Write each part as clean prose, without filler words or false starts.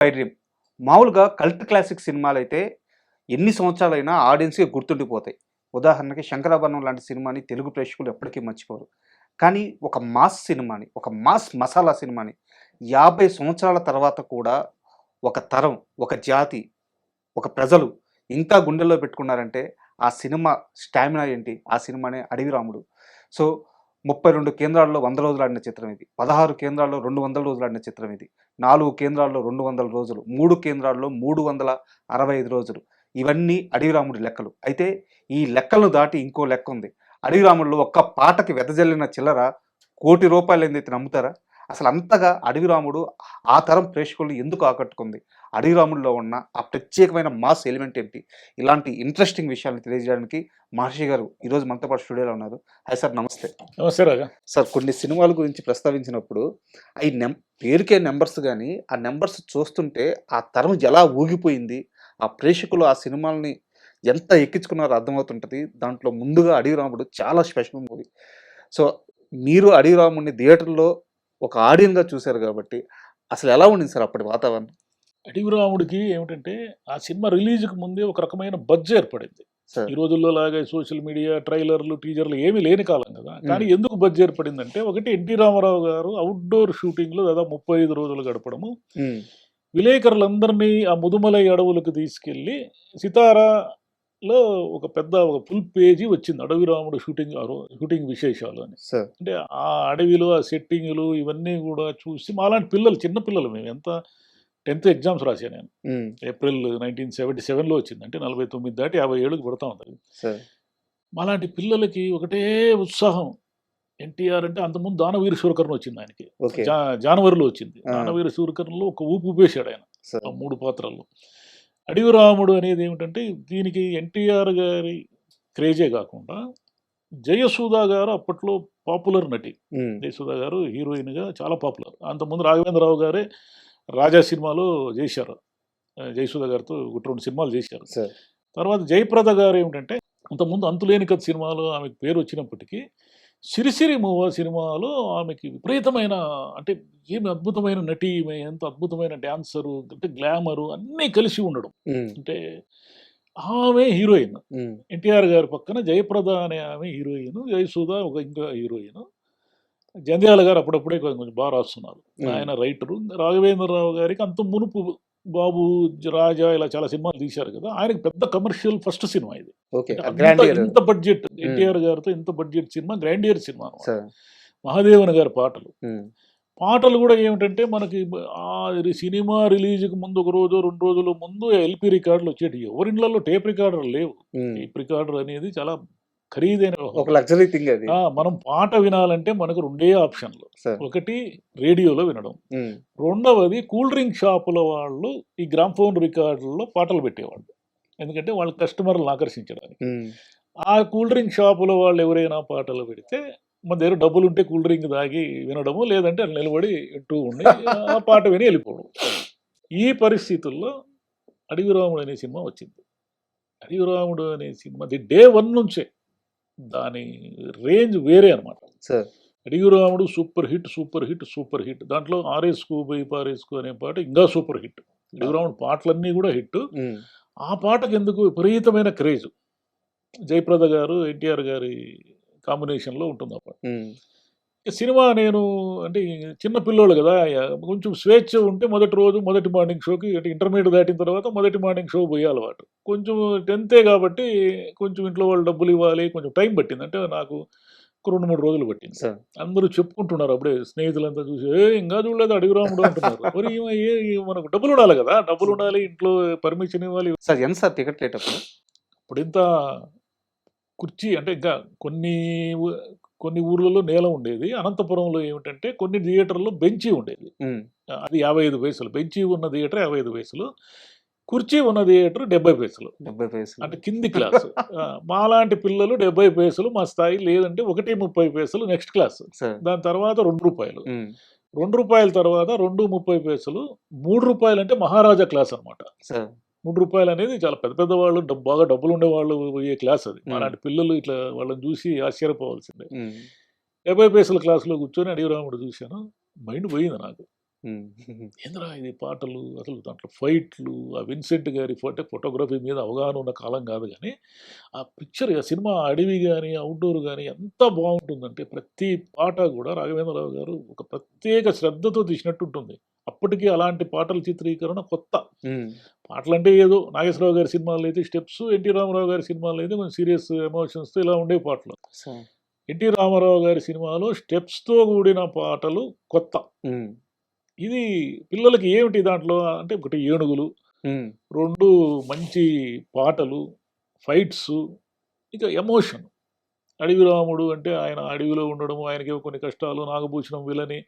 My dream. మామూలుగా cult classic సినిమాలైతే ఎన్ని సంవత్సరాలైనా ఆడియన్స్‌కి గుర్తుండిపోతాయి. ఉదాహరణకి 'శంకరాభరణం' లాంటి సినిమాని తెలుగు ప్రేక్షకులు ఎప్పటికీ మర్చిపోరు. కానీ ఒక మాస్ సినిమాని, ఒక మాస్ మసాలా సినిమాని 50 సంవత్సరాల తర్వాత కూడా ఒక తరం, ఒక జాతి, ఒక ప్రజలు ఇంకా గుండెల్లో పెట్టుకున్నారంటే ఆ సినిమా స్టామినా ఏంటి? ఆ సినిమానే 'అడవి రాముడు'. సో, 32 కేంద్రాల్లో 100 రోజులు ఆడిన చిత్రం ఇది. 16 కేంద్రాల్లో 200 రోజులు ఆడిన చిత్రం ఇది. 4 కేంద్రాల్లో 200 రోజులు, 3 కేంద్రాల్లో 365 రోజులు. ఇవన్నీ 'అడవి రాముడి' లెక్కలు. అయితే ఈ లెక్కలను దాటి ఇంకో లెక్కుంది. 'అడవి రాముడులో' ఒక్క పాటకి వెదజల్లిన చిల్లర రూ. 1,00,00,000 నమ్ముతారా? అసలు అంతగా 'అడవి రాముడు' ఆ తరం ప్రేక్షకుల్ని ఎందుకు ఆకట్టుకుంది? 'అడవి రాముడులో' ఉన్న ఆ ప్రత్యేకమైన మాస్ ఎలిమెంట్ ఏంటి? ఇలాంటి ఇంట్రెస్టింగ్ విషయాలను తెలియజేయడానికి మహర్షి గారు ఈరోజు మనతో పాటు స్టూడియోలో ఉన్నారు. హాయ్ సార్, నమస్తే. నమస్తే రాజా. సార్, కొన్ని సినిమాల గురించి ప్రస్తావించినప్పుడు అయి పేరుకే నంబర్స్ గానీ, ఆ నంబర్స్ చూస్తుంటే ఆ తరం ఎలా ఊగిపోయింది, ఆ ప్రేక్షకులు ఆ సినిమాల్ని ఎంత ఎక్కించుకున్నారో అర్థమవుతుంటది. దాంట్లో ముందుగా 'అడవి రాముడు' చాలా స్పెషల్ మూవీ. సో, మీరు 'అడవి రాముడిని' థియేటర్‌లో ఒక ఆడియన్‌గా చూసారు గాబట్టి, అసలు ఎలా ఉండింది సార్ అప్పటి వాతావరణం? 'అడవి రాముడికి' ఏమిటంటే ఆ సినిమా రిలీజ్‌కి ముందే ఒక రకమైన బజ్ ఏర్పడింది. సార్. ఈ రోజుల్లో లాగా సోషల్ మీడియా, ట్రైలర్‌లు, టీజర్‌లు ఏమీ లేని కాలం కదా! కానీ ఎందుకు బజ్ ఏర్పడిందంటే, ఒకటి ఎన్టీ రామారావు గారు అవుట్‌డోర్ షూటింగ్‌లో దాదాపు 35 రోజులు గడపడము, హ్మ్. విలేకరులందరినీ ఆ ముదుమలై అడవులకు తీసుకెళ్ళి 'సితారా'లో ఒక ఫుల్ పేజీ వచ్చింది 'అడవి రాముడు' షూటింగ్ విశేషాలు అని. సార్. అంటే ఆ అడవిలో ఆ సెట్టింగులు ఇవన్నీ గూడా చూసి మాలాంటి పిల్లలు, చిన్న పిల్లలు మేము. ఎంత 10th ఎగ్జామ్స్ రాశాను నేను. హ్మ్. ఏప్రిల్ 1977లో వచ్చింది. అంటే 49 దాటి 50 ఏళ్ళకి పడతా ఉంది. సార్. మాలాంటి పిల్లలకి ఒకటే ఉత్సాహం. ఎన్టీఆర్ అంటే అంతకుముందు 'దానవీర శూరకర్ణ' వచ్చింది ఆయనకి. ఓకే. జానవరిలో వచ్చింది. ఆ! 'దానవీర శూరకర్ణ'లో ఒక ఊపు ఊపేశాడు ఆయన. సార్. ఆ 3 పాత్రల్లో. 'అడవి రాముడు' అనేది ఏమిటంటే దీనికి ఎన్టీఆర్ గారి క్రేజే కాకుండా జయసుధ గారు అప్పట్లో పాపులర్ నటి. హ్మ్. జయసుధ గారు హీరోయిన్‌గా చాలా పాపులర్. అంతకుముందు రాఘవేంద్రరావు గారే 'రాజా' సినిమాలో చేశారు. జయసుధ గారితో ఒకటి 2 సినిమాలు చేశారు. సార్. తర్వాత జయప్రద గారు ఏమిటంటే అంతకుముందు 'అంతులేని కథ' సినిమాలో ఆమెకు పేరు వచ్చినప్పటికీ 'సిరిసిరి మూవ' సినిమాలో ఆమెకి విపరీతమైన, అంటే ఏమి అద్భుతమైన నటి ఈమె, ఎంత అద్భుతమైన డాన్సరు, అంటే గ్లామరు అన్నీ కలిసి ఉండడం. హ్మ్. అంటే ఆమె హీరోయిన్. హ్మ్. ఎన్టీఆర్ గారి పక్కన జయప్రద అనే ఆమె హీరోయిన్, జయసుధ ఇంకో హీరోయిన్. జంధ్యాల గారు అప్పుడప్పుడే కొంచెం బాగా రాస్తున్నారు. హ్మ్. ఆయన రైటరు. రాఘవేంద్రరావు గారికి అంత మునుపు 'బాబు', 'రాజా' ఇలా చాలా సినిమాలు తీశారు కదా! ఆయనకి పెద్ద కమర్షియల్ ఫస్ట్ సినిమా ఇది. ఓకే. అంటే ఆ గ్రాండియర్. ఇంత బడ్జెట్ ఎన్టీఆర్ గారితో ఇంత బడ్జెట్ సినిమా, గ్రాండియర్ సినిమా అనమాట. సార్. మహాదేవన్ గారి పాటలు. హ్మ్. పాటలు గూడా ఏమిటంటే మనకి సినిమా రిలీజ్‌కి ముందు ఒక రోజో, 2 రోజుల ముందు ఎల్‌పీ రికార్డులు వచ్చేటియి. ఎవరిండ్లలో టేప్ రికార్డర్‌లు లేవు. హ్మ్. టేప్ రికార్డర్ అనేది చాలా ఖరీదైన ఒక వ్యవహారం. లగ్జరీ థింగ్ అది. మనం పాట వినాలంటే మనకు 2 ఆప్షన్‌లు. సార్. ఒకటి రేడియోలో వినడం. హ్మ్. రెండవది కూల్ డ్రింక్ షాపుల వాళ్ళు ఈ గ్రామ్‌ఫోన్ రికార్డుల్లో పాటలు పెట్టేవాళ్ళు. ఎందుకంటే వాళ్ళ కస్టమర్‌లను ఆకర్షించడానికి. హ్మ్. ఆ కూల్ డ్రింక్ షాపుల వాళ్ళు ఎవరైనా పాటలు పెడితే మన దగ్గర డబ్బులుంటే కూల్ డ్రింక్ తాగి వినడము, లేదంటే అట్లా నిలబడి వింటూ ఉండి ఆ పాట విని వెళ్ళిపోవడం. ఈ పరిస్థితుల్లో 'అడవి రాముడు' అనే సినిమా వచ్చింది. 'అడవి రాముడు' అనే సినిమాది డే 1 నుంచే దాని రేంజ్ వేరే అనమాట. సార్. 'అడవి రాముడు' super hit, super hit, super hit. దాంట్లో 'ఆరేసుకో బోయి పారేసుకో' అనే పాట ఇంకా సూపర్ హిట్. 'అడవి రాముడు' పాటలన్నీ కూడా హిట్. హ్మ్. ఆ పాటకెందుకు విపరీతమైన క్రేజ్. జయప్రద గారు, ఎన్టీఆర్ గారి కాంబినేషన్‌లో ఉంటుంది ఆ పాట. హ్మ్. సినిమా నేను అంటే చిన్న పిల్లోళ్ళు గదా! కొంచెం స్వేచ్ఛ ఉంటే మొదటి రోజు మొదటి మార్నింగ్ షోకి, అంటే ఇంటర్మీడియేట్ దాటిన తర్వాత మొదటి మార్నింగ్ షో పోయే అలవాటు. కొంచెం 10థే కాబట్టి కొంచెం ఇంట్లో వాళ్ళు డబ్బులివ్వాలి. కొంచెం టైం పట్టింది. అంటే నాకు ఒక 2, 3 రోజులు పట్టింది. సార్. అందరూ చెప్పుకుంటున్నారు అప్పుడే స్నేహితులంతా చూసి, "ఏయ్! ఇంకా చూడలేదా 'అడవి రాముడు' అంటున్నారు." మరి మనకు డబ్బులుండాలి గదా! డబ్బులుండాలి, ఇంట్లో పర్మిషన్ ఇవ్వాలి. సార్, ఎంత సార్ టికెట్ రేట్ అప్పుడు? అప్పుడింత కుర్చీ అంటే ఇంకా కొన్ని ఊ కొన్ని ఊర్లలో నేల ఉండేది. అనంతపురంలో ఏమిటంటే కొన్ని థియేటర్‌లో బెంచీ ఉండేది. హ్మ్. అది 55 పైసలు. బెంచీ ఉన్న థియేటర్ 55 పైసలు. కుర్చీ ఉన్న థియేటర్ 70 పైసలు. 70 పైసలు. అంటే కింది క్లాసు. మాలాంటి పిల్లలు 70 పైసలు మా స్థాయి, లేదంటే 1.30 పైసలు నెక్స్ట్ క్లాస్. సార్. దాని తర్వాత రూ. 2. హ్మ్. రూ. 2 తర్వాత 2.30 పైసలు. రూ. 3 అంటే మహారాజా క్లాస్ అనమాట. సార్. రూ. 3 అనేది చాలా పెద్ద పెద్ద వాళ్ళు, బాగా డబ్బులుండేవాళ్ళు పోయే క్లాస్ అది. హ్మ్. మాలాంటి పిల్లలు ఇట్లా వాళ్ళని చూసి ఆశ్చర్యపోవాల్సిందే. హ్మ్. 70 పైసల క్లాస్‌లో కూర్చొని 'అడవి రాముడు' చూశాను. మైండ్ పోయింది నాకు. ఏందిరా ఇది పాటలు, అసలు దాంట్లో ఫైట్లు, ఆ విన్సెంట్ గారి ఫోటోగ్రఫీ మీద అవగాహన ఉన్న కాలం కాదు కానీ, ఆ పిక్చర్ ఆ సినిమా అడవి గాని, అవుట్‌డోర్ గాని ఎంత బావుంటుందంటే ప్రతి పాట కూడా రాఘవేంద్రరావు గారు ఒక ప్రత్యేక శ్రద్ధతో తీసినట్టుంటుంది. అప్పటికి అలాంటి పాటల చిత్రీకరణ కొత్త. పాటలంటే ఏదో నాగేశ్వరరావు గారి సినిమాల్లో అయితే స్టెప్స్, ఎన్టీ రామారావు గారి సినిమాల్లో అయితే కొంచెం సీరియస్ ఎమోషన్స్‌తో ఇలా ఉండేవి పాటలు. ఎన్టీ రామారావు గారి సినిమాలో స్టెప్స్‌తో కూడిన పాటలు కొత్త. ఇది పిల్లలకి ఏమిటి దాంట్లో అంటే ఒకటి ఏనుగులు, 2 మంచి పాటలు, ఫైట్సు, ఇక ఎమోషన్. అడవి రాముడు అంటే ఆయన అడవిలో ఉండడము, ఆయనకేవో కొన్ని కష్టాలు, నాగభూషణం విలని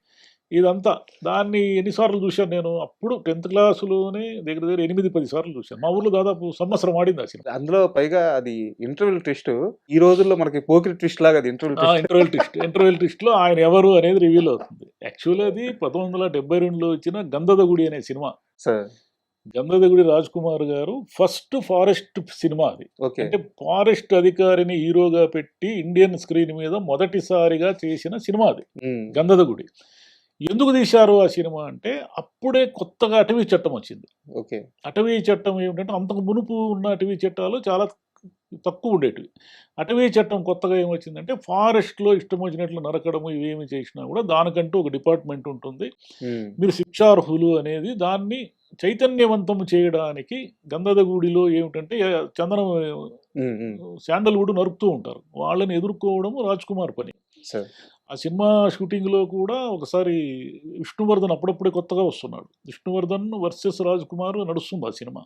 ఇదంతా. దాన్ని ఎన్ని సార్లు చూశాను నేను. అప్పుడు 10థ్ క్లాస్‌లోనే దగ్గర దగ్గర 8, 10 సార్లు చూశాను. మా ఊర్లో దాదాపు సంవత్సరం ఆడింది ఆ సినిమా. అందులో పైగా అది ఇంటర్వెల్ ట్విస్ట్. ఈ రోజుల్లో మనకి పోకిరి ట్విస్ట్ లాగా అది ఇంటర్వెల్ ఆ! ట్విస్ట్. ఇంటర్వెల్ ట్విస్ట్‌లో ఆయన ఎవరు అనేది రివీల్ అవుతుంది. యాక్చువల్లీ అది 1972లో వచ్చిన 'గంధదగుడి' అనే సినిమా. సార్. 'గంధదగుడి' రాజ్‌కుమార్ గారు ఫస్ట్ ఫారెస్ట్ సినిమా అది. ఓకే. అంటే ఫారెస్ట్ అధికారిని హీరోగా పెట్టి ఇండియన్ స్క్రీన్ మీద మొదటిసారిగా చేసిన సినిమా అది. 'గంధదగుడి'. ఎందుకు తీశారు ఆ సినిమా అంటే, అప్పుడే కొత్తగా అటవీ చట్టం వచ్చింది. ఓకే. అటవీ చట్టం ఏమిటంటే, అంతకు మునుపు ఉన్న అటవీ చట్టాలు చాలా తక్కువ ఉండేటివి. అటవీ చట్టం కొత్తగా ఏమొచ్చిందంటే, ఫారెస్ట్‌లో ఇష్టం వచ్చినట్లు నరకడము ఇవేమి చేసినా కూడా దానికంటూ ఒక డిపార్ట్మెంట్ ఉంటుంది. మీరు శిక్షార్హులు అనేది దాన్ని చైతన్యవంతం చేయడానికి గంధదగుడిలో ఏమిటంటే చందనం శాండల్‌వుడ్ నరుకుతూ ఉంటారు. వాళ్ళని ఎదుర్కోవడము రాజ్‌కుమార్ పని. సార్. ఆ సినిమా షూటింగ్‌లో కూడా ఒకసారి విష్ణువర్ధన్ అప్పుడప్పుడే కొత్తగా వస్తున్నాడు. విష్ణువర్ధన్ వర్సెస్ రాజ్‌కుమార్ నడుస్తుంది ఆ సినిమా.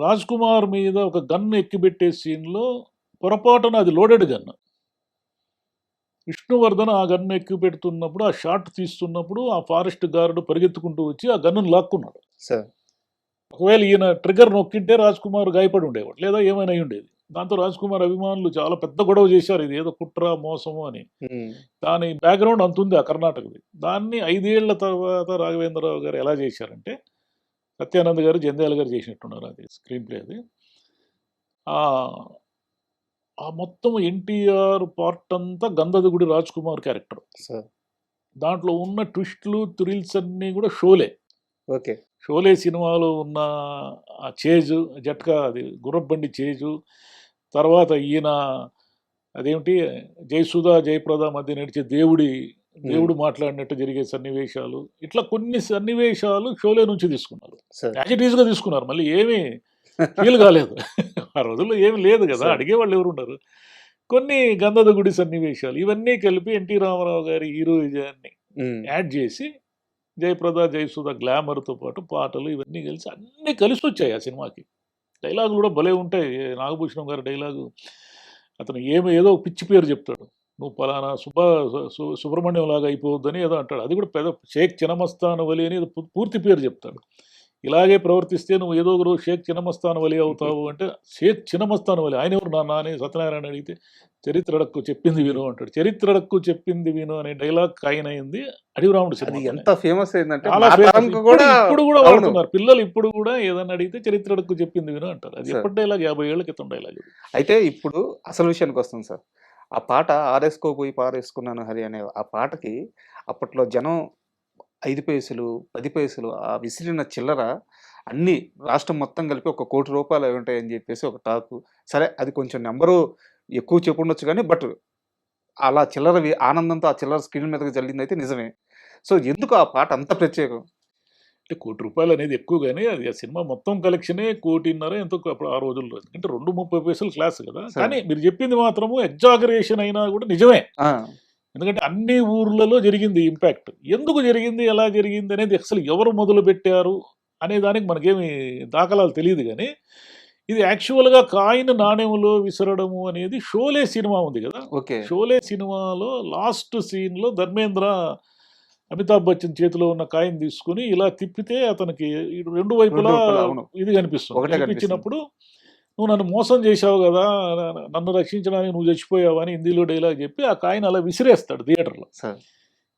రాజ్‌కుమార్ మీద ఒక గన్ ఎక్కిబెట్టే సీన్‌లో పొరపాటున అది లోడెడ్ గన్. విష్ణువర్ధన్ ఆ గన్ ఎక్కుపెడుతున్నప్పుడు, ఆ షాట్ తీస్తున్నప్పుడు ఆ ఫారెస్ట్ గార్డ్ పరిగెత్తుకుంటూ వచ్చి ఆ గన్నును లాక్కున్నాడు. సార్. ఒకవేళ ఈయన ట్రిగ్గర్ నొక్కింటే రాజ్‌కుమార్ గాయపడి ఉండేవాడు. లేదా ఏమైనా అయ్యుండేది. దాంతో రాజ్‌కుమార్ అభిమానులు చాలా పెద్ద గొడవ చేశారు. ఇది ఏదో కుట్ర, మోసము అని. దాని బ్యాక్‌గ్రౌండ్ అంతుంది ఆ కర్ణాటకది. దాన్ని 5 ఏళ్ల తర్వాత రాఘవేంద్రరావు గారు ఎలా చేశారంటే, సత్యానంద్ గారు, జంధ్యాల గారు చేసినట్టున్నారు అది స్క్రీన్ ప్లే అది. ఆ మొత్తం ఎన్టీఆర్ పార్ట్ అంతా గంధదగుడి రాజ్‌కుమార్ క్యారెక్టర్. సార్. దాంట్లో ఉన్న ట్విస్ట్‌లు, థ్రిల్స్ అన్నీ కూడా షోలే. ఓకే. షోలే సినిమాలో ఉన్న ఆ చేజు, జట్కా అది గుర్రపుబండి చేజు, తర్వాత ఈయన అదేమిటి జయసుధ, జయప్రద మధ్య నడిచే దేవుడు మాట్లాడినట్టు జరిగే సన్నివేశాలు. ఇట్లా కొన్ని సన్నివేశాలు షోలే నుంచి తీసుకున్నారు. సార్. యాజ్ ఇట్ ఈస్‌గా తీసుకున్నారు. మళ్ళీ ఏమీ ఫీల్ కాలేదు. ఆ రోజుల్లో ఏమి లేదు కదా! సార్. అడిగేవాళ్ళు ఎవరుండరు. కొన్ని గంధదగుడి సన్నివేశాలు ఇవన్నీ కలిపి ఎన్టీ రామారావు గారి హీరోయిజాన్ని యాడ్ చేసి జయప్రద, జయసుధ గ్లామర్‌తో పాటు పాటలు ఇవన్నీ కలిసి అన్నీ కలిసొచ్చాయి ఆ సినిమాకి. డైలాగులు కూడా భలే ఉంటాయి. నాగభూషణం గారి డైలాగు అతను ఏదో పిచ్చి పేరు చెప్తాడు. నువ్వు పలానా సుబ్రహ్మణ్యం లాగా అయిపోవద్దని ఏదో అంటాడు. అది కూడా పెద్ద షేక్ చినమస్తాన్ వలి అని ఏదో పూర్తి పేరు చెప్తాడు. ఇలాగే ప్రవర్తిస్తే నువ్వు ఏదో ఒక రోజు షేక్ చినమస్తాన్ వలి అవుతావు అంటే, షేక్ చినమస్తాన్ వలి ఆయన ఎవరు నాన్న అని సత్యనారాయణ అడిగితే, చరిత్రడక్కు చెప్పింది విను అంటాడు. చరిత్రడక్కు చెప్పింది విను అనే డైలాగ్ కాయిన్ అయింది అడవి రాముడు అది సినిమా. ఎంత ఫేమస్ అయిందంటే చాలా మా famous. తరంకు కూడా ఇప్పుడు కూడా అవును. వాడుతున్నారు పిల్లలు. ఇప్పుడు కూడా ఏదన్నా అడిగితే చరిత్రడక్కు చెప్పింది విను అంటారు. అది సార్. ఎప్పటి డైలాగ్ 50 ఏళ్ల క్రితం డైలాగ్. అయితే ఇప్పుడు అసలు విషయానికి వస్తుంది సార్. ఆ పాట 'ఆరేసుకోపోయి పారేసుకున్నాను హరి' అనే ఆ పాటకి అప్పట్లో జనం 5 పైసలు, 10 పైసలు ఆ విసిరిన చిల్లర అన్నీ రాష్ట్రం మొత్తం కలిపి ఒక 1,00,00,000 రూపాయలు అయి ఉంటాయని చెప్పేసి ఒక టాకు. సరే అది కొంచెం నంబరు ఎక్కువ చెప్పుండొచ్చు కానీ బట్ అలా ఆనందంతో ఆ చిల్లర స్క్రీన్ మీదకి జల్లిందయితే నిజమే. సో ఎందుకు ఆ పాట అంత ప్రత్యేకం? అంటే ₹1,00,00,000 అనేది ఎక్కువ గానీ, అది ఆ సినిమా మొత్తం కలెక్షనే 1,50,00,000 ఎంతో అప్పుడు ఆ రోజుల్లో. అంటే 2.30 పైసలు క్లాస్ కదా! సరే. కానీ మీరు చెప్పింది మాత్రము ఎగ్జాగరేషన్ అయినా కూడా నిజమే. ఆ! ఎందుకంటే అన్ని ఊర్లలో జరిగింది ఇంపాక్ట్. ఎందుకు జరిగింది, ఎలా జరిగింది అనేది అసలు ఎవరు మొదలుపెట్టారు అనే దానికి మనకేమి దాఖలాలు తెలీదు గానీ, ఇది యాక్చువల్‌గా కాయిన్ నాణెంలో విసరడము అనేది షోలే సినిమా ఉంది గదా! ఓకే. షోలే సినిమాలో లాస్ట్ సీన్‌లో ధర్మేంద్ర అమితాబ్ బచ్చన్ చేతిలో ఉన్న కాయిన్ తీసుకొని ఇలా తిప్పితే అతనికి ఇటు 2 వైపులా అవును. ఇది కనిపిస్తుంది. ఒకటే కనిపిస్తుంది. కనిపించినప్పుడు నువ్వు నన్ను మోసం చేశావు గదా! నన్ను రక్షించడానికి నువ్వు చచ్చిపోయావు అని హిందీలో డైలాగ్ చెప్పి ఆ కాయిన్ అలా విసిరేస్తాడు థియేటర్‌లో. సార్.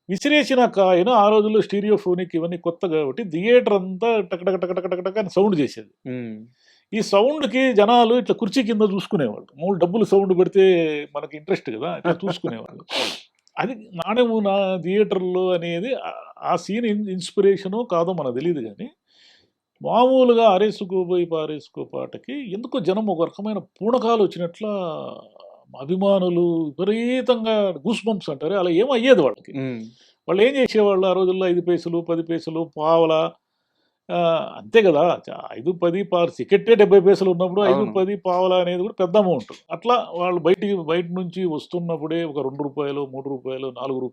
విసిరేసిన కాయిన్ ఆ రోజుల్లో స్టీరియోఫోనిక్ ఇవన్నీ కొత్త కాబట్టి థియేటర్ అంతా టక టక టక టక టక టక అని సౌండ్ చేసేది. ఈ సౌండ్‌కి జనాలు ఇట్లా కుర్చీ కింద చూసుకునేవాళ్ళు. 3 డబ్బులు సౌండ్ పెడితే మనకి ఇంట్రెస్ట్ కదా! ఇట్లా చూసుకునేవాళ్ళు. అది నాణెము నా థియేటర్‌లో అనేది ఆ సీన్ ఇన్‌స్పిరేషనో కాదో మనకు తెలీదు గానీ, మామూలుగా 'ఆరేసుకోబోయి పారేసుకో' పాటకి ఎందుకో జనం ఒక రకమైన పూనకాలొచ్చినట్లా అభిమానులు విపరీతంగా గూస్ బంప్స్ అంటారే, అలా ఏమో అయ్యేది వాళ్ళకి. హ్మ్. వాళ్ళేం జేసేవాళ్ళు ఆ రోజుల్లో 5 పైసలు, 10 పైసలు, పావలా అంతే గదా! 5, 10 టికెట్టే 70 పైసలు ఉన్నప్పుడు 5, అవును. 10 పావలా అనేది కూడా పెద్ద అమౌంట్. అట్లా వాళ్ళు బయట నుంచి వస్తున్నప్పుడే ఒక రూ. 2, రూ. 3, రూ. 4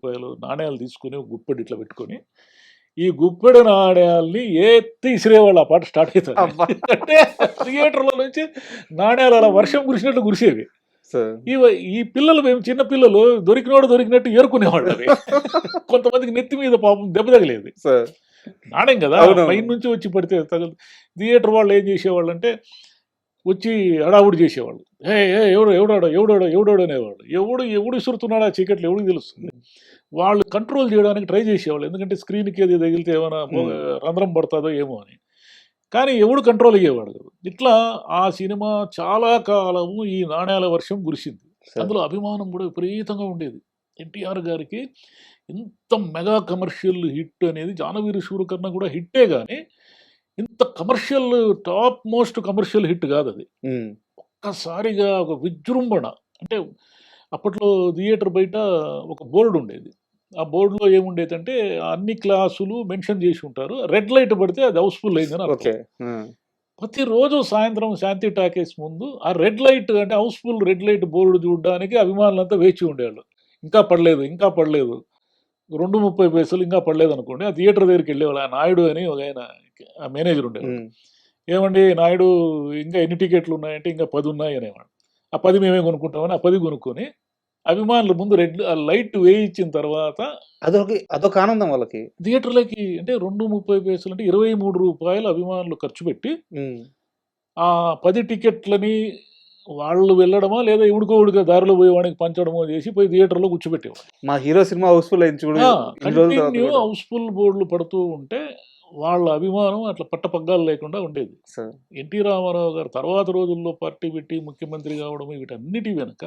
నాణేలు తీసుకొని ఒక గుప్పెడు ఇట్లా పెట్టుకొని, ఈ గుప్పెడు నాణేయాల్ని ఎత్తి ఇసిరేవాళ్ళు ఆ పాట స్టార్ట్ అయితది. అబ్బా! అంటే థియేటర్‌లో నుంచి నాణేలు అలా వర్షం కురిసినట్లు కురిసేవి. సార్. ఈ పిల్లలు మేము చిన్న పిల్లలు దొరికినోడు దొరికినట్టు ఏరుకునేవాళ్ళవి. కొంతమందికి నెత్తి మీద పాపం దెబ్బ తగిలేది. సార్. నాణెం గదా! అవునవును. పైనుంచి వచ్చి పడితే తగలదు. థియేటర్ వాళ్ళు ఏం జేసేవాళ్ళంటే, వచ్చి హడావుడి జేసేవాళ్ళు. "ఏయ్! ఏయ్! ఎవడోడు" అనేవాడు. ఎవడు ఇసురుతున్నాడు ఆ చీకట్లో ఎవడికి తెలుస్తుంది? వాళ్ళు కంట్రోల్ జేయడానికి ట్రై జేసేవాళ్ళు. ఎందుకంటే స్క్రీన్‌కి అది తగిలితే ఏమైనా హ్మ్. రంధ్రం పడతాదో ఏమో అని. కానీ ఎవడు కంట్రోల్ అయ్యేవాడు కాదు. ఇట్లా ఆ సినిమా చాలా కాలము ఈ నాణేల వర్షం కురిసింది. సార్. అందులో అభిమానం గూడా విపరీతంగా ఉండేది. ఎన్టీఆర్ గారికి ఇంత మెగా కమర్షియల్ హిట్ అనేది 'జానవీర శూరకర్ణ' కూడా హిట్టే గానీ, ఇంత commercial top most commercial hit గాదది. హ్మ్. ఒక్కసారిగా ఒక విజృంభణ. అంటే అప్పట్లో థియేటర్ బయట ఒక బోర్డుండేది. ఆ బోర్డ్‌లో ఏముండేదంటే అన్ని క్లాసులు మెన్షన్ జేసి ఉంటారు. రెడ్ లైట్ పడితే అది హౌస్‌ఫుల్ అయిందని అర్థం. ఓకే. హ్మ్. ప్రతిరోజు సాయంత్రం శాంతి టాకీస్ ముందు ఆ రెడ్ లైట్ అంటే హౌస్‌ఫుల్ రెడ్ లైట్ బోర్డ్ చూడడానికి అభిమానులంతా వేచి ఉండేవాళ్ళు. ఇంకా పడలేదు, ఇంకా పడలేదు. 2:30 పైసలు ఇంకా పడలేదనుకోండి. ఆ థియేటర్ దగ్గరికెళ్ళేవాళ్ళు. ఆ నాయుడు అని ఒకాయన ఆ మేనేజర్ ఉండేవాడు. హ్మ్. ఏవండీ నాయుడు ఇంకా ఎన్ని టికెట్లున్నాయంటే, ఇంకా 10 ఉన్నాయి అనేవాడు. ఆ 10 మేమే కొనుక్కుంటామని ఆ 10 కొనుక్కొని, అభిమానుల ముందు ఆ లైట్ వేయించిన తర్వాత అదొక ఆనందం వాళ్ళకి. థియేటర్‌లోకి అంటే 2:30 పైసలు అంటే రూ. 23 అభిమానులు ఖర్చు పెట్టి, హ్మ్. ఆ 10 టికెట్లని వాళ్ళు వెళ్ళడమా, లేదా ఎవడికో దారిలో పోయేవాడికి పంచడమో చేసి పోయి థియేటర్‌లో కూర్చోబెట్టేవాడు. మా హీరో సినిమా హౌస్‌ఫుల్ అయింది చూడు ఆ! ఇన్ని రోజుల తర్వాత కంటిన్యూ గూడా. హౌస్‌ఫుల్ బోర్డులు పడుతూ ఉంటే, వాళ్ళ అభిమానం అట్లా పట్టపగ్గాలు లేకుండా ఉండేది. సార్. ఎన్టీ రామారావు గారు తర్వాత రోజుల్లో పార్టీ పెట్టి ముఖ్యమంత్రి కావడం వీటన్నిటి వెనక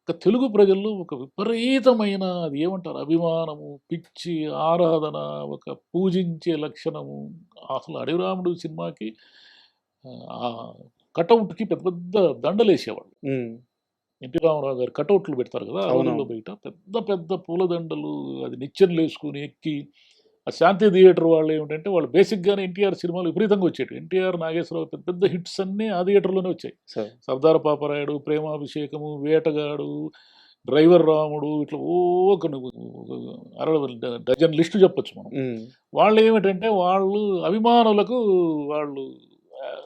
ఒక తెలుగు ప్రజల్లో ఒక విపరీతమైన అది ఏమంటారు అభిమానము, పిచ్చి, ఆరాధన, ఒక పూజించే లక్షణము. అసలు 'అడవిరాముడు' సినిమాకి ఆ కటౌట్‌కి పెద్ద పెద్ద దండలేసేవాళ్ళు. హ్మ్. ఎన్టీ రామారావు గారు కటౌట్లు పెడతారు కదా! ఆ రోజుల్లో అవునవును. బయట పెద్ద పెద్ద పూలదండలు అది నిచ్చెనలేసుకొని ఎక్కి ఆ శాంతి థియేటర్ వాళ్ళేమిటంటే, వాళ్ళు బేసిక్‌గానే ఎన్టీఆర్ సినిమాలు విపరీతంగా వచ్చేటివి. ఎన్టీఆర్, నాగేశ్వరరావు పెద్ద పెద్ద హిట్స్ అన్నీ ఆ థియేటర్‌లోనే వచ్చాయి. సార్. 'సర్దార్ పాపరాయుడు', 'ప్రేమాభిషేకము', 'వేటగాడు', 'డ్రైవర్ రాముడు' ఇట్లా కొన్ని డజన్ లిస్ట్ చెప్పొచ్చు మనం. హ్మ్. వాళ్ళేమిటంటే, వాళ్ళు అభిమానులకు వాళ్ళు ఆహ్,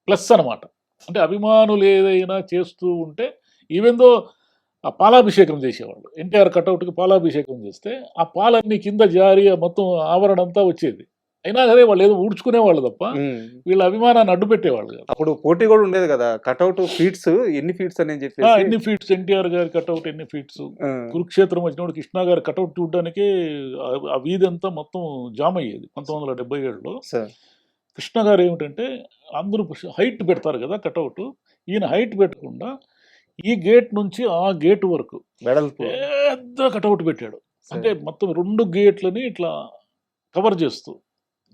ప్లస్ అనమాట. అంటే అభిమానులు ఏదైనా చేస్తూ ఉంటే ఈవెన్ దో ఆ పాలాభిషేకం చేసేవాళ్ళు. ఎన్టీఆర్ కటౌట్‌కి పాలాభిషేకం చేస్తే, ఆ పాలన్నీ కింద జారి ఆ మొత్తం ఆవరణ అంతా వచ్చేది. అయినా సరే వాళ్ళేదో ఊడ్చుకునేవాళ్ళు తప్ప, హ్మ్. వీళ్ళ అభిమానాన్ని అడ్డుపెట్టేవాళ్ళు కాదు. అప్పుడు పోటీ గూడా ఉండేది గదా! కటౌట్ ఫీట్స్ ఎన్ని ఫీట్స్ అని జెప్పేసి. ఎన్ని ఫీట్స్ ఎన్టీఆర్ గారి కటౌట్ ఎన్ని ఫీట్స్. ఆ! కురుక్షేత్రం వచ్చినప్పుడు కృష్ణ గారి కటౌట్ చూడ్డానికే ఆ వీధంతా మొత్తం జామ్ అయ్యేది 1977లో. సార్. కృష్ణ గారు ఏమిటంటే, అందరూ హైట్ పెడతారు కదా కటౌట్. ఈయన హైట్ పెట్టకుండా, ఈ గేట్ నుంచి ఆ గేట్ వరకు వెడల్పు. పెద్ద కటౌట్ పెట్టాడు. అంటే సార్. మొత్తం 2 గేట్లని ఇట్లా కవర్ చేస్తూ.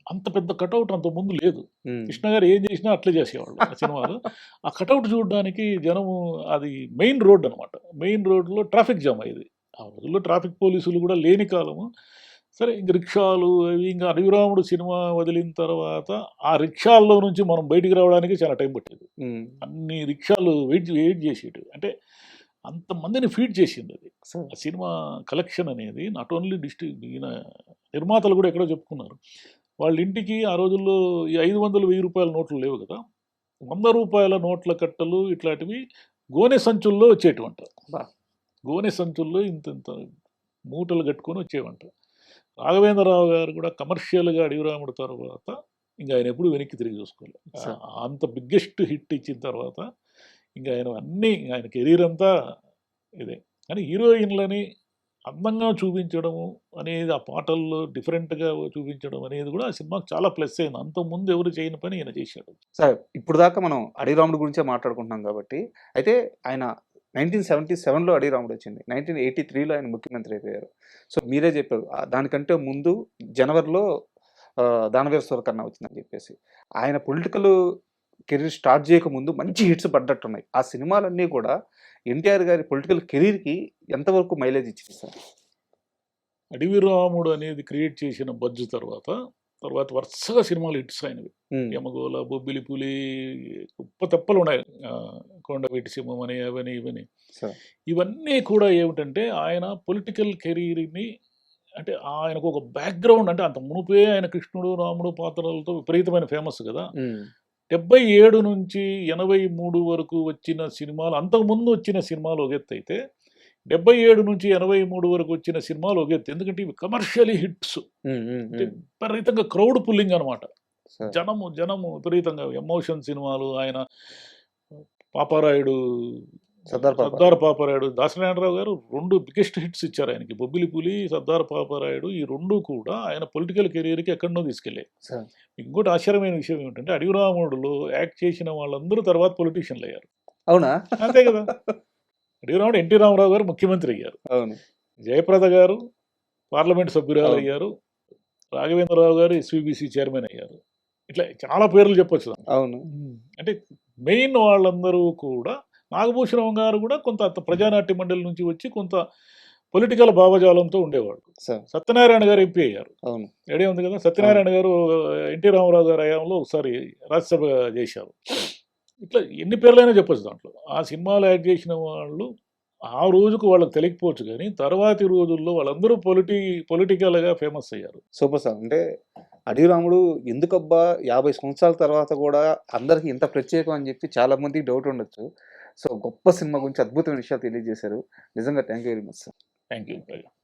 అంత పెద్ద కటౌట్ అంతకుముందు లేదు. హ్మ్. కృష్ణ గారు ఏం చేసినా అట్లే చేసేవాళ్ళు ఆ సినిమాలో. ఆ కటౌట్ చూడడానికి జనము అది మెయిన్ రోడ్ అనమాట. మెయిన్ రోడ్‌లో ట్రాఫిక్ జామ్ అయ్యేది. ఆ రోజుల్లో ట్రాఫిక్ పోలీసులు కూడా లేని కాలము. సరే ఇంక రిక్షాలు అవి ఇంక 'అడవిరాముడు' సినిమా వదిలిన తర్వాత ఆ రిక్షాల్లో నుంచి మనం బయటికి రావడానికి చాలా టైం పట్టేది. హ్మ్. అన్ని రిక్షాలు వెయిట్ చేసేటివి. అంటే అంతమందిని ఫీడ్ చేసిందది. సార్. ఆ సినిమా కలెక్షన్ అనేది నాట్ ఓన్లీ ఈయన నిర్మాతలు కూడా ఎక్కడో చెప్పుకున్నారు. వాళ్ళ ఇంటికి ఆ రోజుల్లో ఈ 500, రూ. 1000 నోట్లు లేవు కదా! రూ. 100 నోట్ల కట్టలు ఇట్లాంటివి గోనె సంచుల్లో వచ్చేటివంట. అబ్బా! గోనె సంచుల్లో ఇంతింత మూటలు కట్టుకొని వచ్చేవంట. రాఘవేంద్రరావు గారు కూడా కమర్షియల్‌గా 'అడవిరాముడు' తర్వాత ఇంక ఆయన ఎప్పుడు వెనక్కి తిరిగి చూసుకోలే. సార్. అంత బిగ్గెస్ట్ హిట్ ఇచ్చిన తర్వాత ఇంక ఆయన కెరీర్ అంతా ఇదే. కానీ హీరోయిన్‌లని అందంగా చూపించడము అనేది ఆ పాటల్లో డిఫరెంట్‌గా చూపించడం అనేది కూడా ఆ సినిమాకి చాలా ప్లస్ అయింది. అంతకుముందు ఎవరు చేయని పని ఈయన చేశాడు. సార్, ఇప్పుడు దాకా మనం 'అడవిరాముడు' గురించే మాట్లాడుకుంటున్నాం గాబట్టి, అయితే ఆయన 1977లో అడవి రాముడు వచ్చింది. 1983లో ఆయన ముఖ్యమంత్రి అయిపోయారు. సో మీరే చెప్పారు. దానికంటే ముందు జనవరిలో దానవీర సూరకర్ణ వచ్చిందని చెప్పేసి. ఆయన పొలిటికల్ కెరీర్ స్టార్ట్ చేయకముందు మంచి హిట్స్ పడ్డట్టున్నాయి. ఆ సినిమాలన్నీ కూడా ఎన్టీఆర్ గారి పొలిటికల్ కెరీర్‌కి ఎంతవరకు మైలేజ్ ఇచ్చింది సార్? అడవి రాముడు అనేది క్రియేట్ చేసిన బజ్జు తర్వాత వరుసగా సినిమాలు హిట్స్ అయినవి. హ్మ్. యమగోళ, బొబ్బిలి పులి, కుప్పతెప్పలు ఉన్నాయి. కొండవీటి సింహం అని, అవని ఇవని. సార్. ఇవన్నీ కూడా ఏమిటంటే ఆయన పొలిటికల్ కెరీర్‌ని అంటే ఆయనకు ఒక బ్యాక్‌గ్రౌండ్ అంటే అంత మునుపే ఆయన కృష్ణుడు, రాముడు పాత్రలతో విపరీతమైన ఫేమస్ గదా! హ్మ్. 77 నుంచి 83 వరకు వచ్చిన సినిమాలు అంతకుముందు వచ్చిన సినిమాలు ఒక ఎత్తయితే 77 నుంచి 83 వరకు వచ్చిన సినిమాలు ఒక ఎత్తు. ఎందుకంటే ఇవి కమర్షియలీ హిట్స్. హ్మ్. హ్మ్. అంటే హ్మ్. విపరీతంగా క్రౌడ్ పుల్లింగ్ అనమాట. సార్. జనము విపరీతంగా ఎమోషన్ సినిమాలు. ఆయన పాపారాయుడు, సర్దార్ పాపారాయుడు. సర్దార్ పాపారాయుడు, దాసనారాయణరావు గారు 2 బిగ్గెస్ట్ హిట్స్ ఇచ్చారు ఆయనకి. బొబ్బిలి పులి, సర్దార్ పాపారాయుడు ఈ 2 కూడా ఆయన పొలిటికల్ కెరియర్‌కి ఎక్కడినో తీసుకెళ్ళాయి. సార్. ఇంకోటి ఆశ్చర్యమైన విషయం ఏమిటంటే అడవి రాముడులో యాక్ట్ చేసిన వాళ్ళందరూ తర్వాత పొలిటీషియన్‌లు అయ్యారు. అవునా? అంతే కదా! అడవి రాముడు ఎన్టీ రామారావు గారు ముఖ్యమంత్రి అయ్యారు. అవును. జయప్రద గారు పార్లమెంట్ సభ్యురాలు అవును. అయ్యారు. రాఘవేంద్రరావు గారు ఎస్‌వీబీసీ చైర్మన్ అయ్యారు. ఇట్లా చాలా పేర్లు చెప్పొచ్చు దాంట్లో. అవును. అంటే మెయిన్ వాళ్ళందరూ కూడా నాగభూషణం గారు కూడా కొంత ప్రజానాట్య మండలి నుంచి వచ్చి కొంత పొలిటికల్ భావజాలంతో ఉండేవాడు. సార్. సత్యనారాయణ గారు ఎంపీ అయ్యారు. అవును. ఐడియా ఉంది కదా! సత్యనారాయణ గారు ఎన్టీ రామారావు గారి హయాంలో ఒకసారి రాజ్యసభ చేశారు. ఇట్లా ఎన్ని పేర్లైనా చెప్పొచ్చు దాంట్లో. ఆ సినిమాలో యాక్ట్ చేసిన వాళ్ళు ఆ రోజుకు వాళ్ళకి తెలియకపోవచ్చు గానీ, తర్వాతి రోజుల్లో వాళ్ళందరూ పొలిటికల్‌గా ఫేమస్ అయ్యారు. Super sir. అంటే అడవి రాముడు ఎందుకబ్బా 50 సంవత్సరాల తర్వాత కూడా అందరికి ఇంత ప్రత్యేకం అని చెప్పి చాలా మందికి డౌట్ ఉండొచ్చు. సో గొప్ప సినిమా గురించి అద్భుతమైన విషయాలు తెలియజేశారు. నిజంగా thank you very much sir. Thank you.